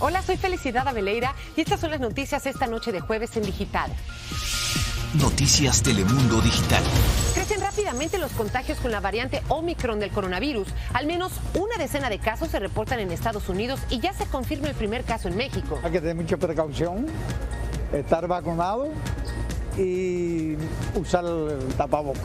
Hola, soy Felicidad Abeleira y estas son las noticias esta noche de jueves en Digital. Noticias Telemundo Digital. Crecen rápidamente los contagios con la variante Omicron del coronavirus. Al menos una decena de casos se reportan en Estados Unidos y ya se confirma el primer caso en México. Hay que tener mucha precaución, estar vacunado y usar el tapabocas.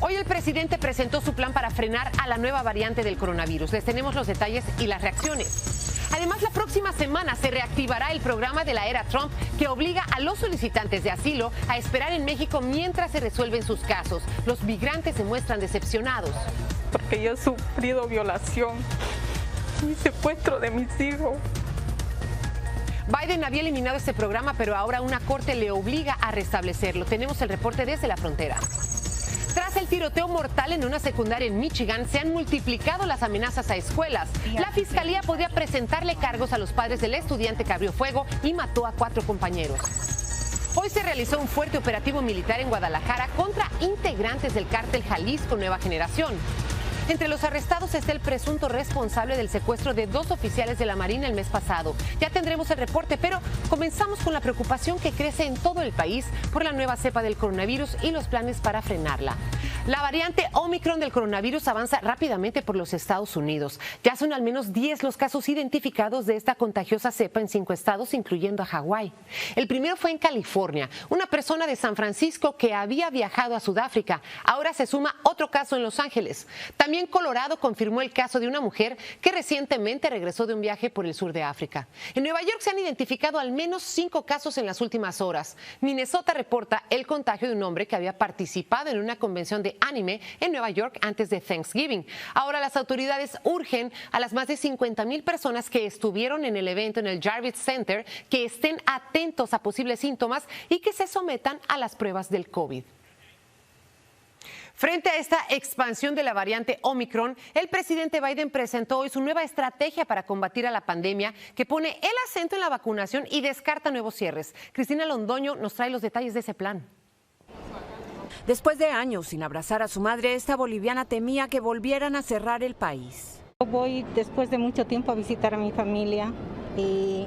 Hoy el presidente presentó su plan para frenar a la nueva variante del coronavirus. Les tenemos los detalles y las reacciones. Además, la próxima semana se reactivará el programa de la era Trump que obliga a los solicitantes de asilo a esperar en México mientras se resuelven sus casos. Los migrantes se muestran decepcionados. Porque yo he sufrido violación y secuestro de mis hijos. Biden había eliminado este programa, pero ahora una corte le obliga a restablecerlo. Tenemos el reporte desde la frontera. Tras el tiroteo mortal en una secundaria en Michigan, se han multiplicado las amenazas a escuelas. La fiscalía podría presentarle cargos a los padres del estudiante que abrió fuego y mató a 4 compañeros. Hoy se realizó un fuerte operativo militar en Guadalajara contra integrantes del cártel Jalisco Nueva Generación. Entre los arrestados está el presunto responsable del secuestro de 2 oficiales de la Marina el mes pasado. Ya tendremos el reporte, pero comenzamos con la preocupación que crece en todo el país por la nueva cepa del coronavirus y los planes para frenarla. La variante Omicron del coronavirus avanza rápidamente por los Estados Unidos. Ya son al menos 10 los casos identificados de esta contagiosa cepa en 5 estados, incluyendo a Hawái. El primero fue en California, una persona de San Francisco que había viajado a Sudáfrica. Ahora se suma otro caso en Los Ángeles. También Colorado confirmó el caso de una mujer que recientemente regresó de un viaje por el sur de África. En Nueva York se han identificado al menos 5 casos en las últimas horas. Minnesota reporta el contagio de un hombre que había participado en una convención de anime en Nueva York antes de Thanksgiving. Ahora las autoridades urgen a las más de 50,000 personas que estuvieron en el evento en el Jarvis Center que estén atentos a posibles síntomas y que se sometan a las pruebas del COVID. Frente a esta expansión de la variante Omicron, el presidente Biden presentó hoy su nueva estrategia para combatir a la pandemia que pone el acento en la vacunación y descarta nuevos cierres. Cristina Londoño nos trae los detalles de ese plan. Después de años sin abrazar a su madre, esta boliviana temía que volvieran a cerrar el país. Voy después de mucho tiempo a visitar a mi familia y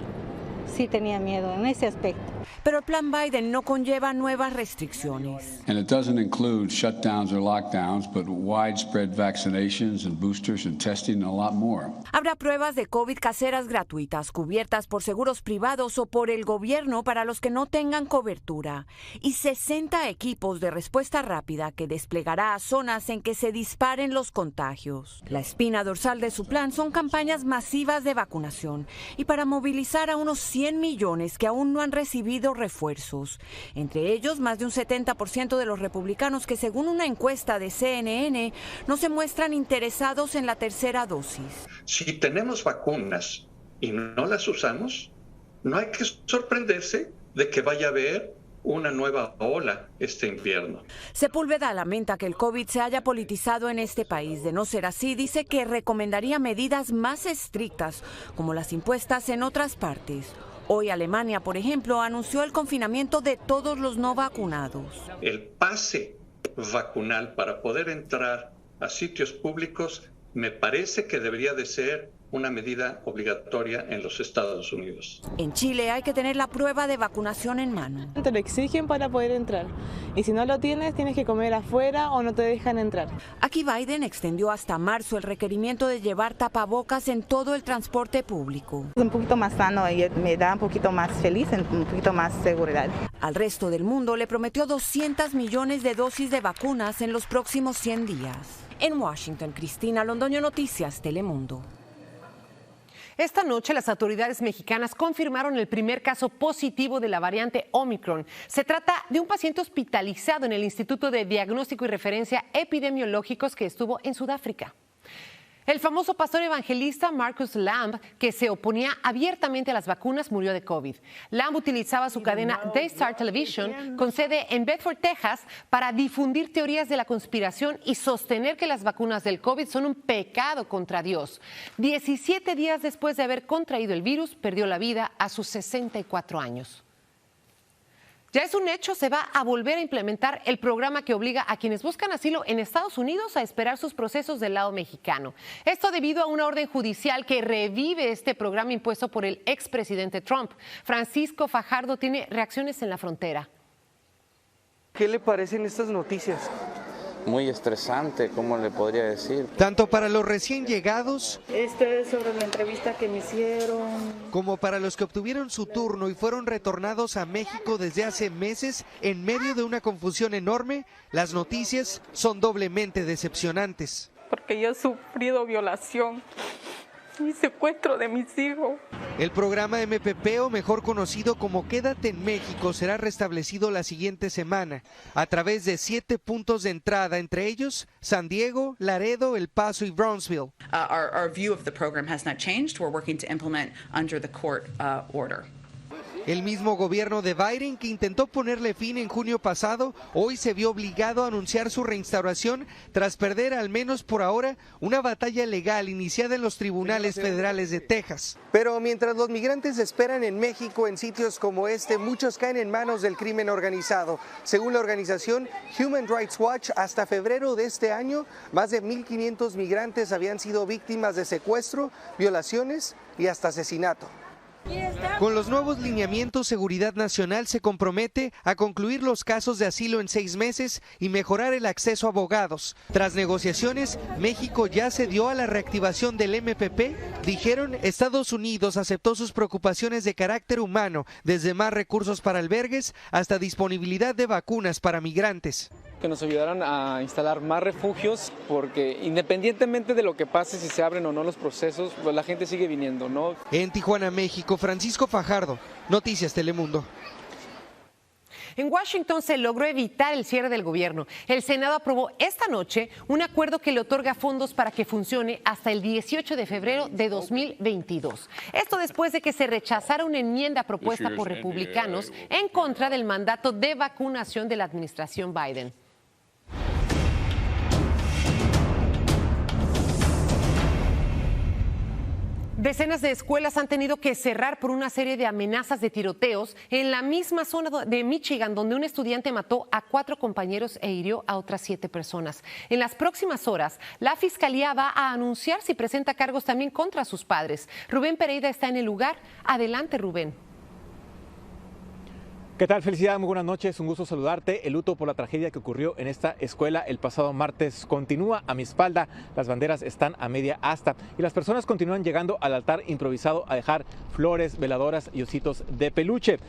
sí tenía miedo en ese aspecto. Pero el plan Biden no conlleva nuevas restricciones. And it doesn't include shutdowns or lockdowns, but widespread vaccinations and boosters and testing and a lot more. Habrá pruebas de COVID caseras gratuitas, cubiertas por seguros privados o por el gobierno para los que no tengan cobertura. Y 60 equipos de respuesta rápida que desplegará a zonas en que se disparen los contagios. La espina dorsal de su plan son campañas masivas de vacunación y para movilizar a unos 100 millones que aún no han recibido refuerzos. Entre ellos, más de un 70% de los republicanos que, según una encuesta de CNN, no se muestran interesados en la tercera dosis. Si tenemos vacunas y no las usamos, no hay que sorprenderse de que vaya a haber una nueva ola este invierno. Sepúlveda lamenta que el COVID se haya politizado en este país. De no ser así, dice que recomendaría medidas más estrictas, como las impuestas en otras partes. Hoy Alemania, por ejemplo, anunció el confinamiento de todos los no vacunados. El pase vacunal para poder entrar a sitios públicos me parece que debería de ser una medida obligatoria en los Estados Unidos. En Chile hay que tener la prueba de vacunación en mano. Te lo exigen para poder entrar. Y si no lo tienes, tienes que comer afuera o no te dejan entrar. Aquí Biden extendió hasta marzo el requerimiento de llevar tapabocas en todo el transporte público. Es un poquito más sano y me da un poquito más feliz, un poquito más seguridad. Al resto del mundo le prometió 200 millones de dosis de vacunas en los próximos 100 días. En Washington, Cristina Londoño, Noticias Telemundo. Esta noche las autoridades mexicanas confirmaron el primer caso positivo de la variante Omicron. Se trata de un paciente hospitalizado en el Instituto de Diagnóstico y Referencia Epidemiológicos que estuvo en Sudáfrica. El famoso pastor evangelista Marcus Lamb, que se oponía abiertamente a las vacunas, murió de COVID. Lamb utilizaba su cadena Daystar Television, con sede en Bedford, Texas, para difundir teorías de la conspiración y sostener que las vacunas del COVID son un pecado contra Dios. 17 días después de haber contraído el virus, perdió la vida a sus 64 años. Ya es un hecho, se va a volver a implementar el programa que obliga a quienes buscan asilo en Estados Unidos a esperar sus procesos del lado mexicano. Esto debido a una orden judicial que revive este programa impuesto por el expresidente Trump. Francisco Fajardo tiene reacciones en la frontera. ¿Qué le parecen estas noticias? Muy estresante, ¿cómo le podría decir? Tanto para los recién llegados, Este es sobre la entrevista que me hicieron, como para los que obtuvieron su turno y fueron retornados a México desde hace meses en medio de una confusión enorme, las noticias son doblemente decepcionantes. Porque yo he sufrido violación y secuestro de mis hijos. El programa MPP, o mejor conocido como Quédate en México, será restablecido la siguiente semana a través de 7 puntos de entrada, entre ellos San Diego, Laredo, El Paso y Brownsville. Our view of the program has not changed. We're working to implement under the court order. El mismo gobierno de Biden, que intentó ponerle fin en junio pasado, hoy se vio obligado a anunciar su reinstauración tras perder, al menos por ahora, una batalla legal iniciada en los tribunales federales de Texas. Pero mientras los migrantes esperan en México en sitios como este, muchos caen en manos del crimen organizado. Según la organización Human Rights Watch, hasta febrero de este año, más de 1.500 migrantes habían sido víctimas de secuestro, violaciones y hasta asesinato. Con los nuevos lineamientos, Seguridad Nacional se compromete a concluir los casos de asilo en 6 meses y mejorar el acceso a abogados. Tras negociaciones, México ya cedió a la reactivación del MPP. Dijeron, Estados Unidos aceptó sus preocupaciones de carácter humano, desde más recursos para albergues hasta disponibilidad de vacunas para migrantes. Que nos ayudaran a instalar más refugios, porque independientemente de lo que pase, si se abren o no los procesos, pues la gente sigue viniendo, ¿no? En Tijuana, México, Francisco Fajardo, Noticias Telemundo. En Washington se logró evitar el cierre del gobierno. El Senado aprobó esta noche un acuerdo que le otorga fondos para que funcione hasta el 18 de febrero de 2022. Esto después de que se rechazara una enmienda propuesta por republicanos en contra del mandato de vacunación de la administración Biden. Decenas de escuelas han tenido que cerrar por una serie de amenazas de tiroteos en la misma zona de Michigan, donde un estudiante mató a 4 compañeros e hirió a otras 7 personas. En las próximas horas, la Fiscalía va a anunciar si presenta cargos también contra sus padres. Rubén Pereira está en el lugar. Adelante, Rubén. ¿Qué tal? Felicidad, muy buenas noches, un gusto saludarte. El luto por la tragedia que ocurrió en esta escuela el pasado martes continúa. A mi espalda, las banderas están a media asta y las personas continúan llegando al altar improvisado a dejar flores, veladoras y ositos de peluche.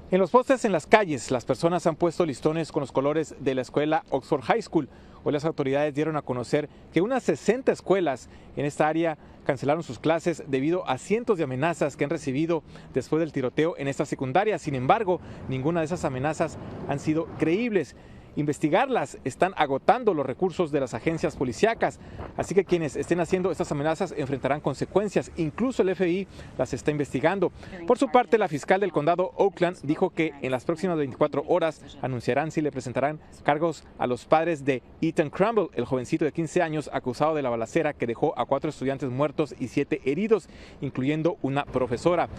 En los postes en las calles, las personas han puesto listones con los colores de la escuela Oxford High School. Hoy las autoridades dieron a conocer que unas 60 escuelas en esta área cancelaron sus clases debido a cientos de amenazas que han recibido después del tiroteo en esta secundaria. Sin embargo, ninguna de esas amenazas han sido creíbles. Investigarlas están agotando los recursos de las agencias policíacas, así que quienes estén haciendo estas amenazas enfrentarán consecuencias. Incluso el FBI las está investigando. Por su parte, la fiscal del condado Oakland dijo que en las próximas 24 horas anunciarán si le presentarán cargos a los padres de Ethan Crumble, el jovencito de 15 años acusado de la balacera que dejó a 4 estudiantes muertos y 7 heridos, incluyendo una profesora.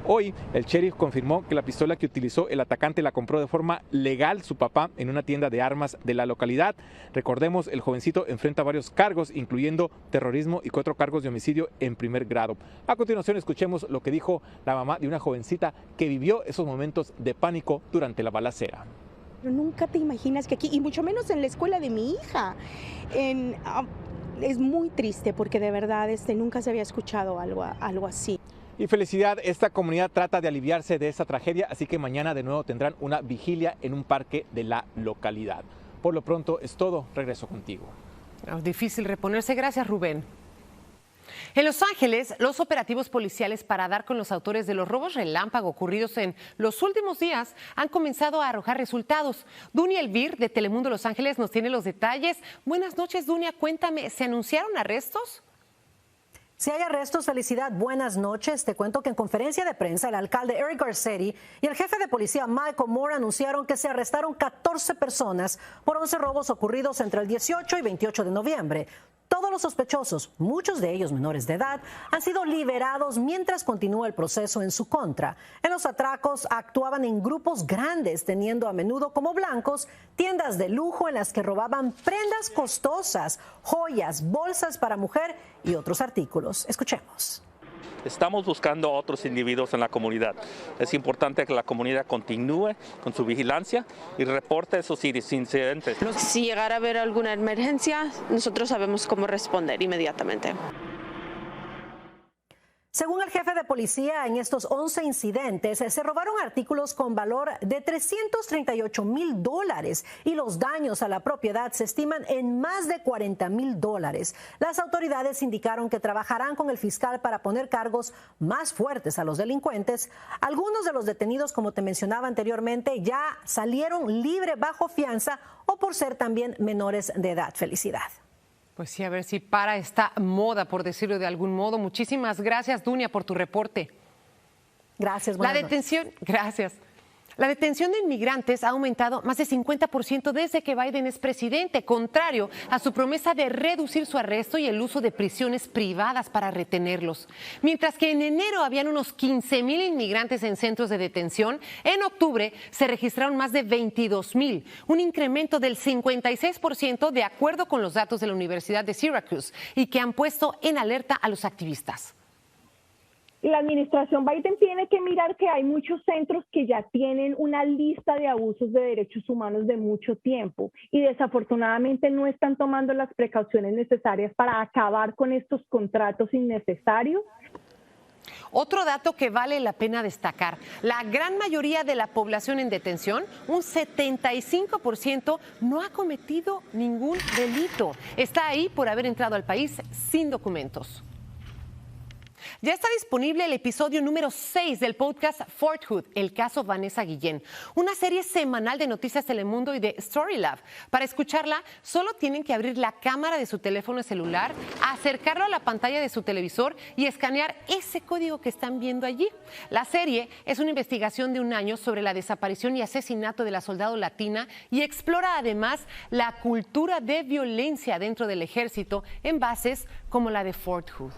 Hoy, el sheriff confirmó que la pistola que utilizó el atacante la compró de forma legal su papá en una tienda de armas de la localidad. Recordemos, el jovencito enfrenta varios cargos, incluyendo terrorismo y 4 cargos de homicidio en primer grado. A continuación, escuchemos lo que dijo la mamá de una jovencita que vivió esos momentos de pánico durante la balacera. Nunca te imaginas que aquí, y mucho menos en la escuela de mi hija, es muy triste porque de verdad nunca se había escuchado algo así. Y felicidad, esta comunidad trata de aliviarse de esta tragedia, así que mañana de nuevo tendrán una vigilia en un parque de la localidad. Por lo pronto es todo, regreso contigo. Difícil reponerse, gracias Rubén. En Los Ángeles, los operativos policiales para dar con los autores de los robos relámpago ocurridos en los últimos días han comenzado a arrojar resultados. Dunia Elvir, de Telemundo Los Ángeles, nos tiene los detalles. Buenas noches, Dunia, cuéntame, ¿se anunciaron arrestos? Si hay arrestos, felicidad, buenas noches. Te cuento que en conferencia de prensa el alcalde Eric Garcetti y el jefe de policía Michael Moore anunciaron que se arrestaron 14 personas por 11 robos ocurridos entre el 18 y 28 de noviembre. Todos los sospechosos, muchos de ellos menores de edad, han sido liberados mientras continúa el proceso en su contra. En los atracos actuaban en grupos grandes, teniendo a menudo como blancos tiendas de lujo en las que robaban prendas costosas, joyas, bolsas para mujer y otros artículos. Escuchemos. Estamos buscando a otros individuos en la comunidad. Es importante que la comunidad continúe con su vigilancia y reporte esos incidentes. Si llegara a haber alguna emergencia, nosotros sabemos cómo responder inmediatamente. Según el jefe de policía, en estos 11 incidentes se robaron artículos con valor de $338,000 y los daños a la propiedad se estiman en más de $40,000. Las autoridades indicaron que trabajarán con el fiscal para poner cargos más fuertes a los delincuentes. Algunos de los detenidos, como te mencionaba anteriormente, ya salieron libre bajo fianza o por ser también menores de edad. Felicidad. Pues sí, a ver si para esta moda, por decirlo de algún modo. Muchísimas gracias, Dunia, por tu reporte. Gracias. Gracias. La detención de inmigrantes ha aumentado más de 50% desde que Biden es presidente, contrario a su promesa de reducir su arresto y el uso de prisiones privadas para retenerlos. Mientras que en enero habían unos 15,000 inmigrantes en centros de detención, en octubre se registraron más de 22,000, un incremento del 56% de acuerdo con los datos de la Universidad de Syracuse y que han puesto en alerta a los activistas. La administración Biden tiene que mirar que hay muchos centros que ya tienen una lista de abusos de derechos humanos de mucho tiempo y desafortunadamente no están tomando las precauciones necesarias para acabar con estos contratos innecesarios. Otro dato que vale la pena destacar, la gran mayoría de la población en detención, un 75%, no ha cometido ningún delito. Está ahí por haber entrado al país sin documentos. Ya está disponible el episodio número 6 del podcast Fort Hood, el caso Vanessa Guillén, una serie semanal de Noticias Telemundo y de Storylab. Para escucharla, solo tienen que abrir la cámara de su teléfono celular, acercarlo a la pantalla de su televisor y escanear ese código que están viendo allí. La serie es una investigación de un año sobre la desaparición y asesinato de la soldado latina y explora además la cultura de violencia dentro del ejército en bases como la de Fort Hood.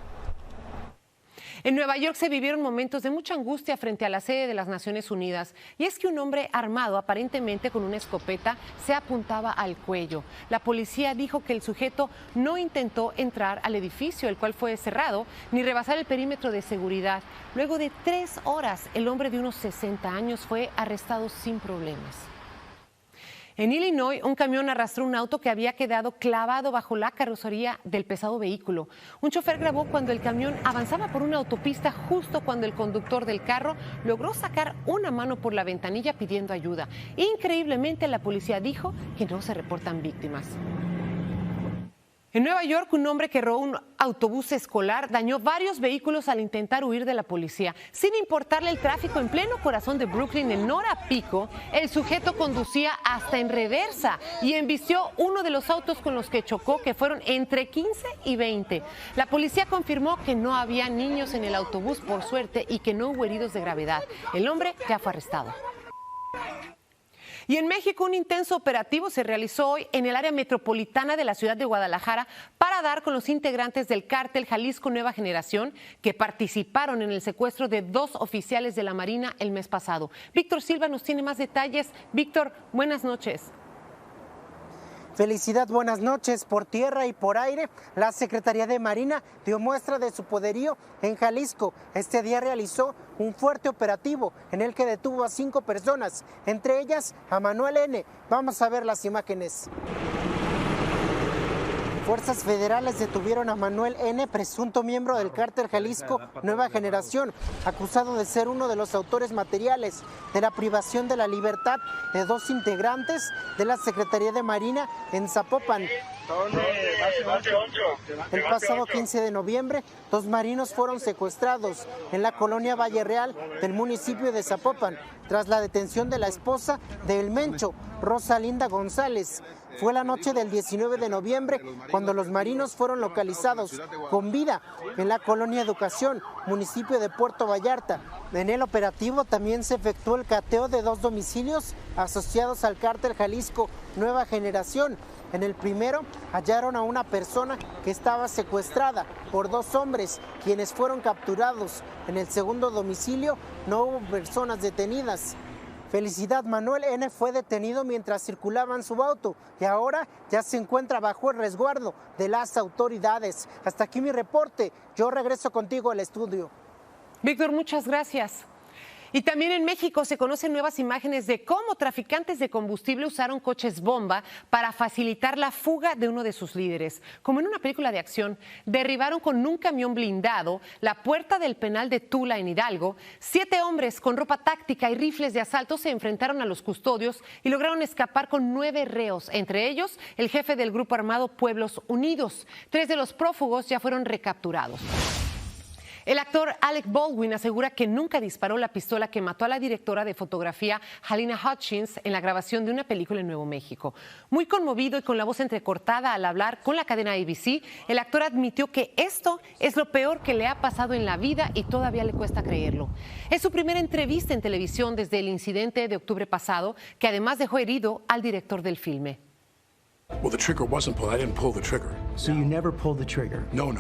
En Nueva York se vivieron momentos de mucha angustia frente a la sede de las Naciones Unidas, y es que un hombre armado, aparentemente con una escopeta, se apuntaba al cuello. La policía dijo que el sujeto no intentó entrar al edificio, el cual fue cerrado, ni rebasar el perímetro de seguridad. Luego de 3 horas, el hombre de unos 60 años fue arrestado sin problemas. En Illinois, un camión arrastró un auto que había quedado clavado bajo la carrocería del pesado vehículo. Un chofer grabó cuando el camión avanzaba por una autopista justo cuando el conductor del carro logró sacar una mano por la ventanilla pidiendo ayuda. Increíblemente, la policía dijo que no se reportan víctimas. En Nueva York, un hombre que robó un autobús escolar dañó varios vehículos al intentar huir de la policía. Sin importarle el tráfico en pleno corazón de Brooklyn en hora pico, el sujeto conducía hasta en reversa y embistió uno de los autos con los que chocó, que fueron entre 15 y 20. La policía confirmó que no había niños en el autobús, por suerte, y que no hubo heridos de gravedad. El hombre ya fue arrestado. Y en México, un intenso operativo se realizó hoy en el área metropolitana de la ciudad de Guadalajara para dar con los integrantes del cártel Jalisco Nueva Generación que participaron en el secuestro de 2 oficiales de la Marina el mes pasado. Víctor Silva nos tiene más detalles. Víctor, buenas noches. Felicidad, buenas noches. Por tierra y por aire, la Secretaría de Marina dio muestra de su poderío en Jalisco. Este día realizó un fuerte operativo en el que detuvo a 5 personas, entre ellas a Manuel N. Vamos a ver las imágenes. Fuerzas federales detuvieron a Manuel N., presunto miembro del cártel Jalisco Nueva Generación, acusado de ser uno de los autores materiales de la privación de la libertad de 2 integrantes de la Secretaría de Marina en Zapopan. El pasado 15 de noviembre, 2 marinos fueron secuestrados en la colonia Valle Real del municipio de Zapopan, tras la detención de la esposa de El Mencho, Rosalinda González. Fue la noche del 19 de noviembre cuando los marinos fueron localizados con vida en la colonia Educación, municipio de Puerto Vallarta. En el operativo también se efectuó el cateo de 2 domicilios asociados al cártel Jalisco Nueva Generación. En el primero hallaron a una persona que estaba secuestrada por 2 hombres, quienes fueron capturados. En el segundo domicilio no hubo personas detenidas. Felicidad Manuel N. fue detenido mientras circulaba en su auto y ahora ya se encuentra bajo el resguardo de las autoridades. Hasta aquí mi reporte. Yo regreso contigo al estudio. Víctor, muchas gracias. Y también en México se conocen nuevas imágenes de cómo traficantes de combustible usaron coches bomba para facilitar la fuga de uno de sus líderes. Como en una película de acción, derribaron con un camión blindado la puerta del penal de Tula en Hidalgo. 7 hombres con ropa táctica y rifles de asalto se enfrentaron a los custodios y lograron escapar con 9 reos, entre ellos el jefe del grupo armado Pueblos Unidos. 3 de los prófugos ya fueron recapturados. El actor Alec Baldwin asegura que nunca disparó la pistola que mató a la directora de fotografía Halyna Hutchins en la grabación de una película en Nuevo México. Muy conmovido y con la voz entrecortada al hablar con la cadena ABC, el actor admitió que esto es lo peor que le ha pasado en la vida y todavía le cuesta creerlo. Es su primera entrevista en televisión desde el incidente de octubre pasado, que además dejó herido al director del filme. Well, the trigger wasn't pulled. I didn't pull the trigger. So you never pulled the trigger? No.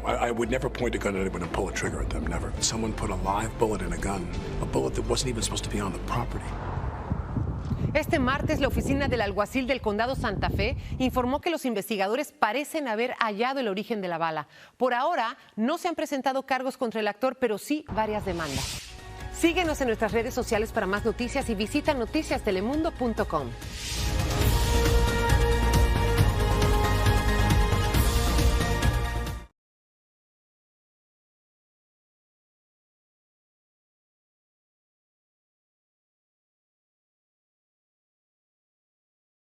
I would never point a gun at anyone and pull a trigger at them, never. Someone put a live bullet in a gun, a bullet that wasn't even supposed to be on the property. Este martes, la oficina del alguacil del condado Santa Fe informó que los investigadores parecen haber hallado el origen de la bala. Por ahora, no se han presentado cargos contra el actor, pero sí varias demandas. Síguenos en nuestras redes sociales para más noticias y visita noticiastelemundo.com.